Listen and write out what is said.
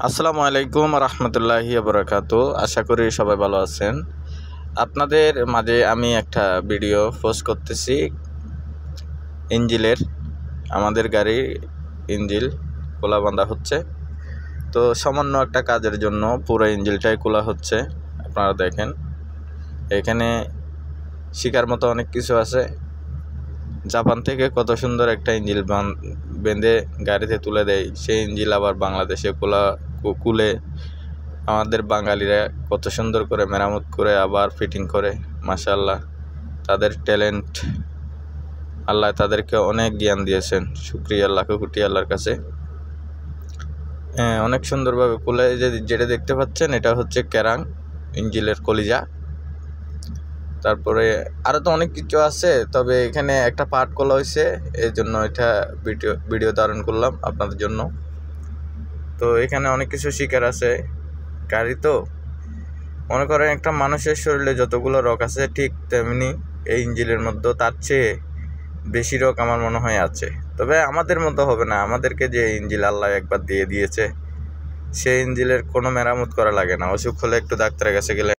আসসালামু আলাইকুম রহমতুল্লাহি বারাকাতু। আশা করি সবাই ভালো আছেন। আপনাদের মাঝে আমি একটা ভিডিও পোস্ট করতেছি ইঞ্জিলের। আমাদের গাড়ির ইঞ্জিল খোলা বাঁধা হচ্ছে, তো সামান্য একটা কাজের জন্য পুরো ইঞ্জিলটাই খোলা হচ্ছে। আপনারা দেখেন, এখানে শিকার মতো অনেক কিছু আছে। জাপান থেকে কত সুন্দর একটা ইঞ্জিল বেঁধে গাড়িতে তুলে দেয়, সেই ইঞ্জিল আবার বাংলাদেশে কুলে আমাদের বাঙালিরা কত সুন্দর করে মেরামত করে আবার ফিটিং করে। মাশাআল্লাহ, তাদের ট্যালেন্ট, আল্লাহ তাদেরকে অনেক জ্ঞান দিয়েছেন। শুকরিয়া, লাখো কোটি আল্লাহর কাছে। অনেক সুন্দরভাবে কুলে। যেটা দেখতে পাচ্ছেন, এটা হচ্ছে ক্যারাং ইঞ্জিলের কলিজা। তারপরে আরও তো অনেক কিছু আছে, তবে এখানে একটা পার্ট খোলা হয়েছে, এই জন্য এটা ভিডিও ধারণ করলাম আপনাদের জন্য। তো এখানে অনেক কিছু শিকার আছে। গাড়ি তো মনে করেন একটা মানুষের শরীরে যতগুলো রক আছে, ঠিক তেমনি এই ইঞ্জিলের মধ্যে তার চেয়ে বেশি রক আমার মনে হয় আছে। তবে আমাদের মতো হবে না। আমাদেরকে যে ইঞ্জিল আল্লাহ একবার দিয়ে দিয়েছে, সেই ইঞ্জিলের কোনো মেরামত করা লাগে না। অসুখ হলে একটু ডাক্তারের কাছে গেলে